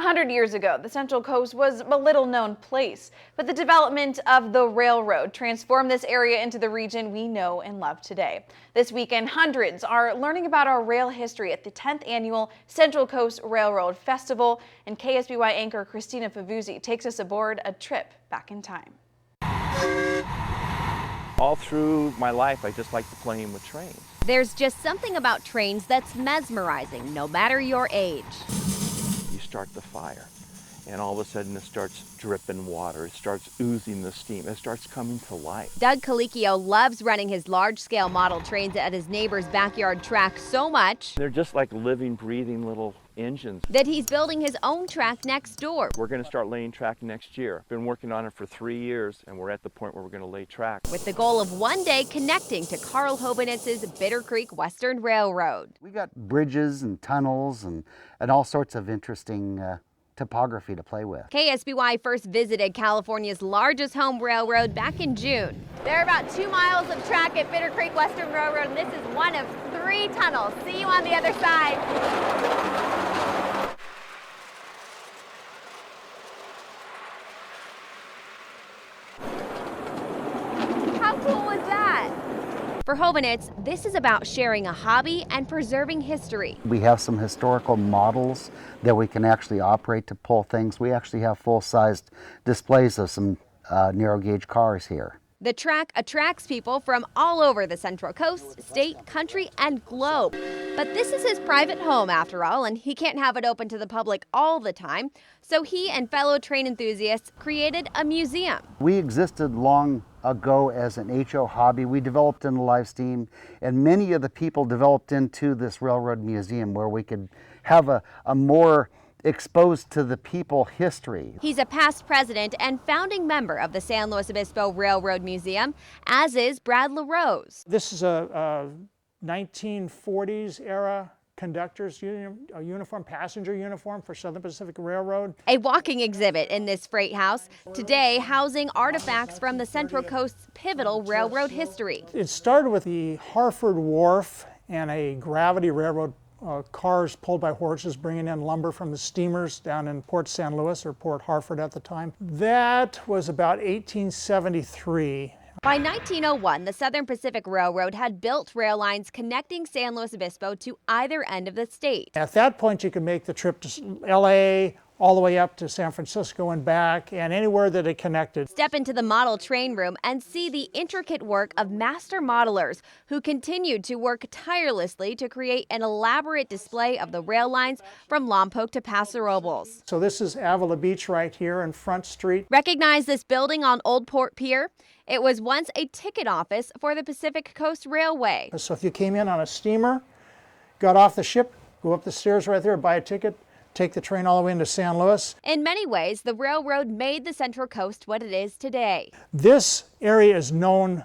100 years ago, the Central Coast was a little-known place, but the development of the railroad transformed this area into the region we know and love today. This weekend, hundreds are learning about our rail history at the 10th Annual Central Coast Railroad Festival, and KSBY anchor Christina Favuzzi takes us aboard a trip back in time. All through my life, I just liked playing with trains. There's just something about trains that's mesmerizing, no matter your age. You start the fire, and all of a sudden it starts dripping water, it starts oozing the steam, it starts coming to life. Doug Colicchio loves running his large-scale model trains at his neighbor's backyard track so much They're just like living, breathing little engines. that he's building his own track next door. We're going to start laying track next year. Been working on it for 3 years, and we're at the point where we're going to lay track. With the goal of one day connecting to Carl Hobenitz's Bitter Creek Western Railroad. We've got bridges and tunnels and all sorts of interesting topography to play with. KSBY first visited California's largest home railroad back in June. There are about 2 miles of track at Bitter Creek Western Railroad, and this is one of 3 tunnels. See you on the other side. How cool was that? For Hobenitz, this is about sharing a hobby and preserving history. We have some historical models that we can actually operate to pull things. We actually have full-sized displays of some narrow gauge cars here. The track attracts people from all over the Central Coast, state, country, and globe. But this is his private home after all, and he can't have it open to the public all the time. So he and fellow train enthusiasts created a museum. We existed long ago as an HO hobby. We developed into live steam, and many of the people developed into this railroad museum where we could have a more exposed to the people history. He's a past president and founding member of the San Luis Obispo Railroad Museum, as is Brad LaRose. This is a 1940s era conductor's uniform, passenger uniform for Southern Pacific Railroad. A walking exhibit in this freight house, today housing artifacts from the Central Coast's pivotal railroad history. It started with the Harford Wharf and a gravity railroad cars pulled by horses bringing in lumber from the steamers down in Port San Luis, or Port Harford at the time. That was about 1873. By 1901, the Southern Pacific Railroad had built rail lines connecting San Luis Obispo to either end of the state. At that point, you could make the trip to LA, all the way up to San Francisco and back, and anywhere that it connected. Step into the model train room and see the intricate work of master modelers who continued to work tirelessly to create an elaborate display of the rail lines from Lompoc to Paso Robles. So this is Avila Beach right here in Front Street. Recognize this building on Old Port Pier? It was once a ticket office for the Pacific Coast Railway. So if you came in on a steamer, got off the ship, go up the stairs right there, buy a ticket, take the train all the way into San Luis. In many ways, the railroad made the Central Coast what it is today. This area is known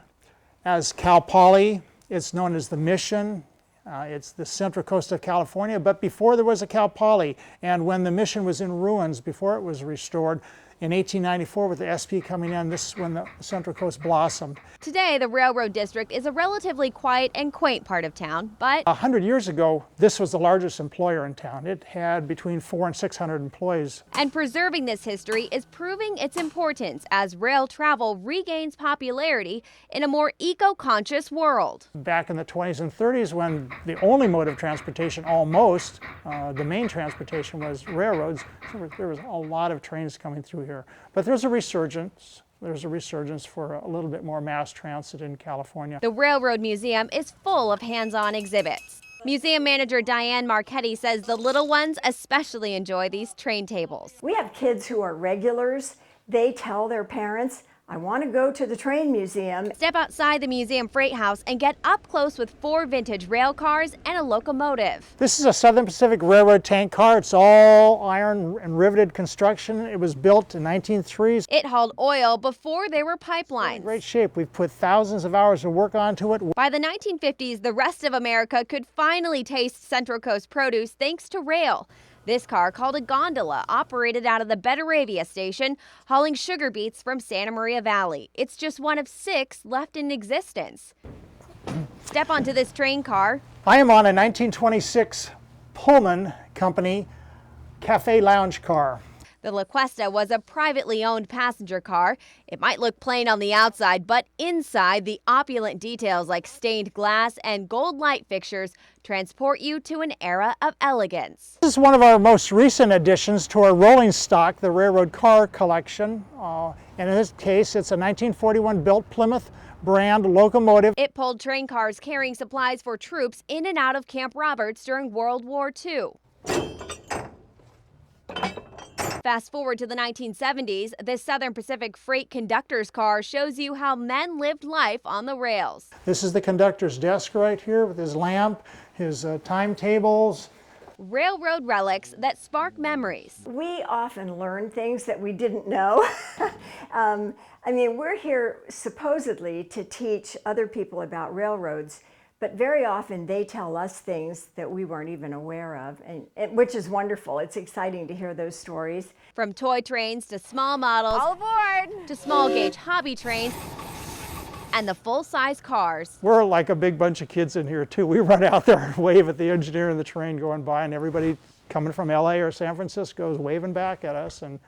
as Cal Poly. It's known as the Mission. It's the Central Coast of California, but before there was a Cal Poly, and when the Mission was in ruins, before it was restored, in 1894 with the SP coming in, this is when the Central Coast blossomed. Today, the Railroad District is a relatively quiet and quaint part of town, but 100 years ago, this was the largest employer in town. It had between 400 and 600 employees. And preserving this history is proving its importance as rail travel regains popularity in a more eco-conscious world. Back in the 20s and 30s, when the only mode of transportation, almost, the main transportation was railroads, there was a lot of trains coming through here. But there's a resurgence. There's a resurgence for a little bit more mass transit in California. The Railroad Museum is full of hands-on exhibits. Museum manager Diane Marchetti says the little ones especially enjoy these train tables. We have kids who are regulars. They tell their parents, I want to go to the train museum. Step outside the museum freight house and get up close with 4 vintage rail cars and a locomotive. This is a Southern Pacific Railroad tank car. It's all iron and riveted construction. It was built in 1903. It hauled oil before there were pipelines. In great shape. We've put thousands of hours of work onto it. By the 1950s, the rest of America could finally taste Central Coast produce thanks to rail. This car, called a gondola, operated out of the Betaravia station, hauling sugar beets from Santa Maria Valley. It's just one of 6 left in existence. Step onto this train car. I am on a 1926 Pullman Company cafe lounge car. The La Cuesta was a privately owned passenger car. It might look plain on the outside, but inside, the opulent details like stained glass and gold light fixtures transport you to an era of elegance. This is one of our most recent additions to our rolling stock, the railroad car collection. And in this case, it's a 1941 built Plymouth brand locomotive. It pulled train cars carrying supplies for troops in and out of Camp Roberts during World War II. Fast forward to the 1970s, this Southern Pacific freight conductor's car shows you how men lived life on the rails. This is the conductor's desk right here with his lamp, his timetables. Railroad relics that spark memories. We often learn things that we didn't know. I mean, we're here supposedly to teach other people about railroads, but very often they tell us things that we weren't even aware of, which is wonderful. It's exciting to hear those stories. From toy trains to small models, All aboard! to small gauge hobby trains, and the full-size cars. We're like a big bunch of kids in here too. We run out there and wave at the engineer in the train going by, and everybody coming from LA or San Francisco is waving back at us. And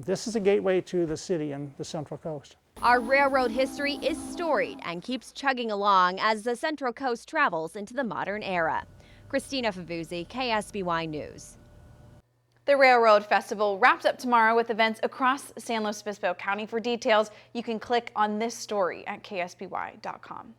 this is a gateway to the city and the Central Coast. Our railroad history is storied and keeps chugging along as the Central Coast travels into the modern era. Christina Favuzzi, KSBY News. The Railroad Festival wraps up tomorrow with events across San Luis Obispo County. For details, you can click on this story at ksby.com.